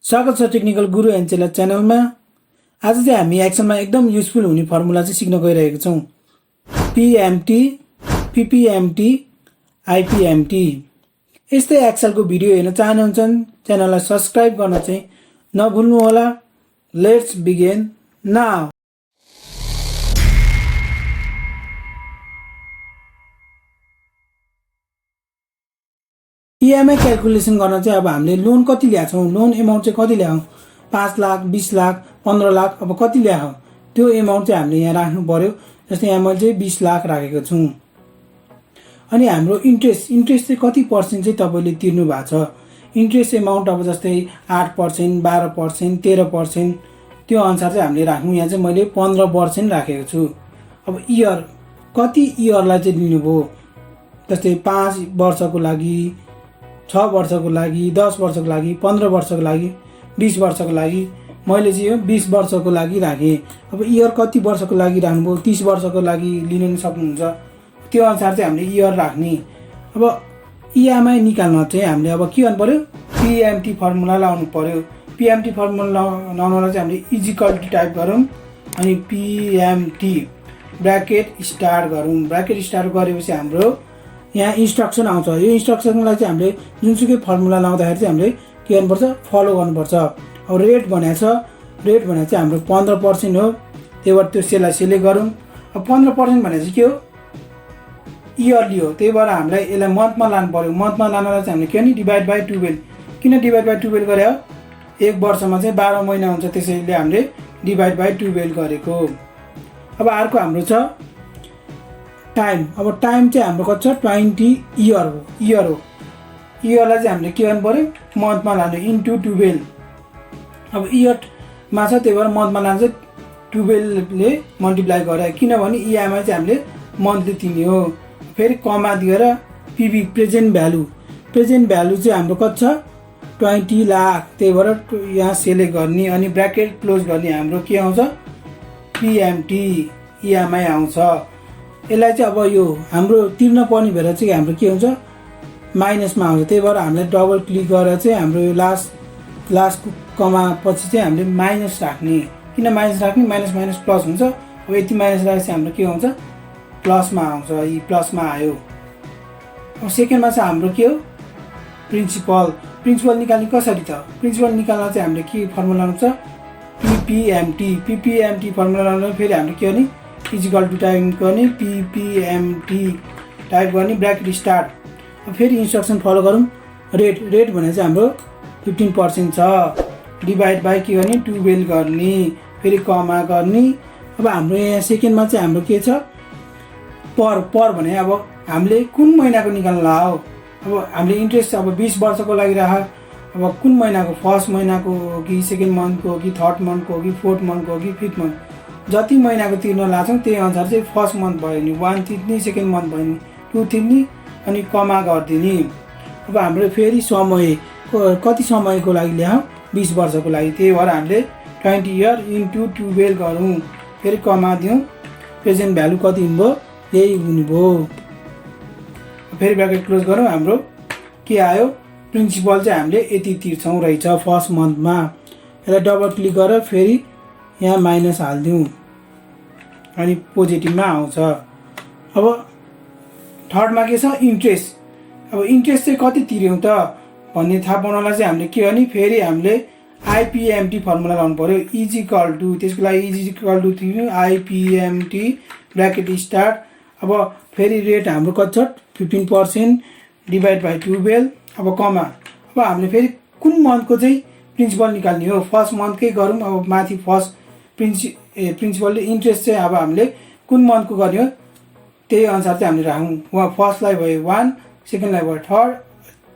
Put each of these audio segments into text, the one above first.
स्वागत छ technical Guru and चेला च्यानलमा। आज चाहिँ हामी एक्सलमा एकदम युजफुल हुने फर्मुला चाहिँ सिक्न गइरहेका छौं। PMT, PPMT, IPMT। यस्तै एक्सलको भिडियो हेर्न चाहनुहुन्छ च्यानललाई सब्स्क्राइब गर्न चाहिँ नभुल्नु होला। Let's begin now. EMI calculation गर्न चाहिँ अब हामीले लोन कति ल्याएको छौं, लोन एमाउन्ट चाहिँ कति ल्यायौं, 5 लाख, 20 लाख, 15 लाख, अब कति ल्यायौं त्यो एमाउन्ट चाहिँ हामीले यहाँ राख्नु पर्यो। जस्तै यहाँ मैले चाहिँ 20 लाख राखेको छु। अनि हाम्रो इन्ट्रेस्ट चाहिँ कति पर्सेन्ट चाहिँ तपाईले तिर्नु भएको छ। इन्ट्रेस्ट एमाउन्ट अब जस्तै 8%, 12%, 13% त्यो अनुसार चाहिँ हामीले राख्नु। यहाँ चाहिँ मैले 15% राखेको छु। अब इयर कति इयरलाई चाहिँ दिनुभयो, जस्तै 5 वर्षको लागि, 6 वर्षको लागि, 10 वर्षको लागि, 15 वर्षको लागि, 20 वर्षको लागि मैले चाहिँ यो 20 वर्षको लागि राखेँ। अब इयर कति वर्षको लागि राख्नुभयो, 30 वर्षको लागि लिन सक्नुहुन्छ। त्यो अनुसार चाहिँ हामीले इयर राख्ने। अब EMI निकाल्न चाहिँ हामीले अब के गर्नु पर्यो, PMT फर्मुला लाउनु पर्यो। PMT फर्मुला लाउनलाई चाहिँ हामीले इजिकल टु टाइप गरौँ अनि PMT ब्र्याकेट स्टार्ट गरौँ। ब्र्याकेट स्टार्ट गरेपछि हाम्रो यहाँ इन्स्ट्रक्सन आउँछ। यो इन्स्ट्रक्सनलाई चाहिँ हामीले जुनसुकै फर्मुला लाउँदाखेरि चाहिँ हामीले के गर्नुपर्छ, फलो गर्नुपर्छ। अब रेट भनेको छ, रेट भनेको चाहिँ हाम्रो 15% हो। त्यही भएर त्यो सेललाई सेलेक्ट गरौँ। अब 15% भनेको चाहिँ के हो, इयरली हो। त्यही भएर हामीलाई यसलाई मन्थमा लानु पर्यो। मन्थमा लानलाई चाहिँ हामीले के नि डिभाइड बाई 12। किन डिभाइड बाई 12 गरे हो, एक वर्षमा चाहिँ 12 महिना हुन्छ, त्यसैले हामीले डिभाइड बाई 12 गरेको। अब अर्को हाम्रो छ टाइम। अब टाइम चाहिँ हाम्रो कति छ, 20 इयर हो। इयरलाई चाहिँ हामीले के गर्नु पर्यो, मन्थमा लानु, इन्टु 12। अब इयरमा छ, त्यही भएर मन्थमा लानु चाहिँ 12 ले मल्टिप्लाई गरे। किनभने EMI चाहिँ हामीले मन्थली तिर्ने हो। फेरि कमा दिएर PV प्रेजेन्ट भ्यालु चाहिँ हाम्रो कति छ, 20 लाख। त्यही भएर यहाँ सेलेक्ट गर्ने अनि ब्र्याकेट क्लोज गर्ने। हाम्रो के आउँछ, PMT EMI आउँछ। यसलाई चाहिँ अब यो हाम्रो तिर्न पर्ने भएर चाहिँ हाम्रो के हुन्छ, माइनसमा आउँछ। त्यही भएर हामीले डबल क्लिक गरेर चाहिँ हाम्रो यो लास्ट कमा पछि चाहिँ हामीले माइनस राख्ने। किन माइनस राख्ने, माइनस माइनस प्लस हुन्छ। अब यति माइनस राखेपछि हाम्रो के हुन्छ, प्लसमा आउँछ। यी प्लसमा आयो। अब सेकेन्डमा चाहिँ हाम्रो के हो, प्रिन्सिपल निकाल्ने कसरी त। प्रिन्सिपल निकाल्न चाहिँ हामीले के फर्मुला आउँछ, PPMT फर्मुला लाउनु। फेरि हामीले के गर्ने, इजिकल टु टाइप गर्ने, PPMT टाइप गर्ने, ब्र्याकेट स्टार्ट। फेरि इन्स्ट्रक्सन फलो गरौँ। रेट भने चाहिँ हाम्रो 15% छ। डिभाइड बाई के गर्ने, 12 गर्ने, फेरि कमा गर्ने। अब हाम्रो यहाँ सेकेन्डमा चाहिँ हाम्रो के छ, पर भने अब हामीले कुन महिनाको निकाल्नु हो। अब हामीले इन्ट्रेस्ट अब 20 वर्षको लागि राख। अब कुन महिनाको, फर्स्ट महिनाको हो कि सेकेन्ड मन्थको हो कि थर्ड मन्थको हो कि फोर्थ मन्थको हो कि फिफ्थ मन्थ, जति महिनाको तिर्न लाग्छौँ त्यही अनुसार चाहिँ फर्स्ट मन्थ भयो नि 1 तिर्ने, सेकेन्ड मन्थ भयो नि 2 तिर्ने अनि कमा गरिदिने। अब हाम्रो फेरि समय कति समयको लागि ल्याऊ, 20 वर्षको लागि। त्यही भएर हामीले 20 इयर इन्टु 12 गरौँ। फेरि कमा दिउँ। प्रेजेन्ट भ्यालु कति हुनुभयो, यही हुनुभयो। फेरि ब्र्याकेट क्लोज गरौँ। हाम्रो के आयो, प्रिन्सिपल चाहिँ हामीले यति तिर्छौँ रहेछ फर्स्ट मन्थमा। यसलाई डबल क्लिक गरेर फेरि यहाँ माइनस हालिदिउँ अनि पोजिटिभमा आउँछ। अब थर्डमा के छ, इन्ट्रेस्ट। अब इन्ट्रेस्ट चाहिँ कति तिर्यौँ त भन्ने थाहा पाउनलाई चाहिँ हामीले के गर्ने, फेरि हामीले IPMT फर्मुला लाउनु पर्यो। इजिकल टु, त्यसको लागि इजिकल टु तिर्नु, IPMT ब्र्याकेट स्टार्ट। अब फेरि रेट हाम्रो कति छ, 15% डिभाइड बाई 12। अब कमा। अब हामीले फेरि कुन मन्थको चाहिँ प्रिन्सिपल निकाल्ने हो, फर्स्ट मन्थकै गरौँ। अब माथि फर्स्ट प्रिन्सिपल इन्ट्रेस्ट चाहिँ अब हामीले कुन मन्थको गर्ने हो त्यही अनुसार चाहिँ हामीले राखौँ। वहाँ फर्स्टलाई भयो 1, सेकेन्डलाई भयो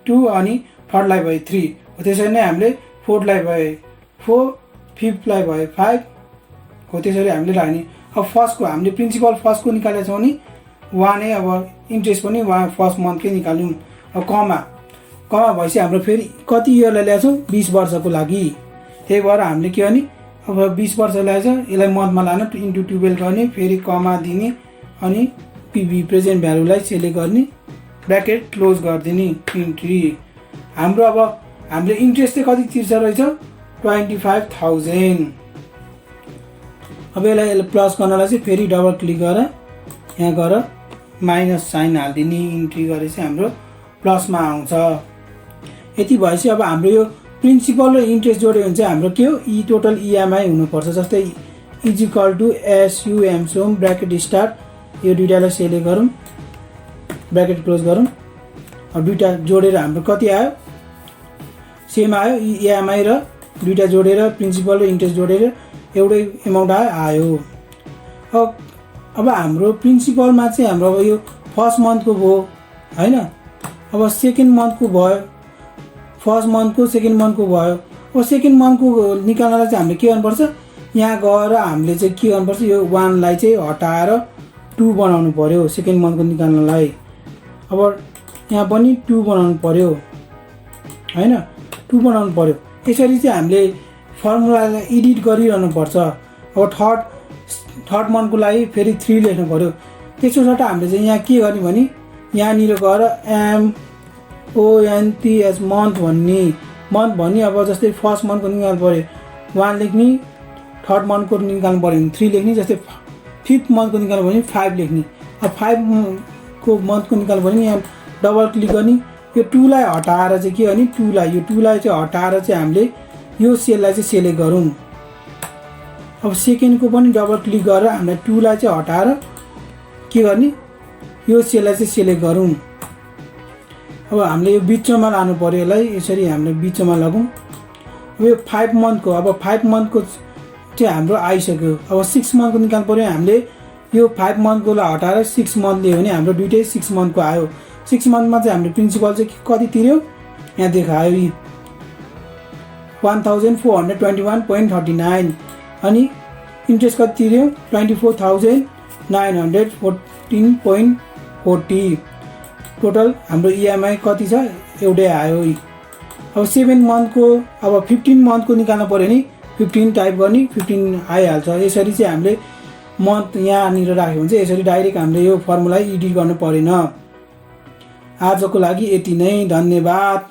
2 अनि थर्डलाई भयो 3 हो। त्यसरी नै हामीले फोर्थलाई भयो 4, फिफ्थलाई भयो 5 हो। त्यसरी हामीले राख्ने। अब फर्स्टको हामीले प्रिन्सिपल फर्स्टको निकालेको छौँ नि 1 नै, अब इन्ट्रेस्ट पनि वहाँ फर्स्ट मन्थकै निकाल्यौँ। अब कमा भएपछि हाम्रो फेरि कति इयरलाई ल्याएछौँ, 20 वर्षको लागि। त्यही भएर हामीले के गर्ने, अब 20 वर्ष ल्याएछ, यसलाई मन्थमा लानु, इन्टु 12 गर्ने, फेरि कमा दिने अनि PV प्रेजेन्ट भ्यालुलाई सेलेक्ट गर्ने, ब्र्याकेट क्लोज गरिदिने, इन्ट्री। हाम्रो अब हामीले इन्ट्रेस्ट चाहिँ कति तिर्छ रहेछ, 25,000। अब यसलाई प्लस गर्नलाई चाहिँ फेरि डबल क्लिक गरेर यहाँ गएर माइनस साइन हालिदिने, इन्ट्री गरे चाहिँ हाम्रो प्लसमा आउँछ। यति भएपछि अब हाम्रो यो प्रिन्सिपल र इन्ट्रेस्ट जोड्यो भने चाहिँ हाम्रो के हो, ई टोटल इएमआई हुनुपर्छ। जस्तै is equal to S U M sum bracket start, यो दुइटालाई सेलेक्ट गरौँ, ब्र्याकेट क्लोज गरौँ। अब दुइटा जोडेर हाम्रो कति आयो, सेम आयो। इएमआई र दुइटा जोडेर प्रिन्सिपल र इन्ट्रेस्ट जोडेर एउटै एमाउन्ट आयो। अब हाम्रो प्रिन्सिपलमा चाहिँ हाम्रो अब यो फर्स्ट मन्थको भयो हैन, अब सेकेन्ड मन्थको भयो, फर्स्ट मन्थको सेकेन्ड मन्थको भयो। अब सेकेन्ड मन्थको निकाल्नलाई चाहिँ हामीले के गर्नुपर्छ, यहाँ गएर हामीले चाहिँ के गर्नुपर्छ, यो 1 लाई चाहिँ हटाएर 2 बनाउनु पर्यो सेकेन्ड मन्थको निकाल्नलाई। अब यहाँ पनि 2 बनाउनु पर्यो हैन, 2 बनाउनु पर्यो। यसरी चाहिँ हामीले फर्मुलालाई एडिट गरिरहनु पर्छ। अब थर्ड मन्थको लागि फेरि 3 लेख्नु पर्यो। त्यसो सट्टा हामीले चाहिँ यहाँ के गर्ने भने यहाँनिर गएर MONTH मन्थ भन्ने। अब जस्तै फर्स्ट मन्थको निकाल्नु पर्यो 1 लेख्ने, थर्ड मन्थको निकाल्नु पर्यो भने 3 लेख्ने, जस्तै फिफ्थ मन्थको निकाल्नु पर्यो भने 5 लेख्ने। अब 5 को मन्थको निकाल्नु पर्यो भने यहाँ डबल क्लिक गर्ने, यो 2 लाई हटाएर चाहिँ के गर्ने, 2 लाई चाहिँ हटाएर चाहिँ हामीले यो सेललाई चाहिँ सेलेक्ट गरौँ। अब सेकेन्डको पनि डबल क्लिक गरेर हामीलाई 2 लाई चाहिँ हटाएर के गर्ने, यो सेललाई चाहिँ सेलेक्ट गरौँ। अब हामीले यो बिचमा लानु पर्यो, यसलाई यसरी हामीले बिचमा लगाउँ। अब यो 5 मन्थको, अब 5 मन्थको चाहिँ हाम्रो आइसक्यो। अब 6 मन्थको निकाल्नु पर्यो, हामीले यो 5 मन्थकोलाई हटाएर 6 मन्थ लियो भने हाम्रो दुइटै 6 मन्थको आयो। 6 मन्थमा चाहिँ हामीले प्रिन्सिपल चाहिँ कति तिर्यो, यहाँ देखायो 1421.39 अनि इन्ट्रेस्ट कति तिर्यो 24,914.40। टोटल हाम्रो इएमआई कति छ, एउटै आयो। अब 7 मन्थको, अब 15 मन्थको निकाल्नु पर्यो भने 15 टाइप गर्ने, 15 आइहाल्छ। यसरी चाहिँ हामीले मन्थ यहाँनिर राख्यो भने चाहिँ यसरी डाइरेक्ट हामीले यो फर्मुला एडिट गर्नु परेन। आजको लागि यति नै, धन्यवाद।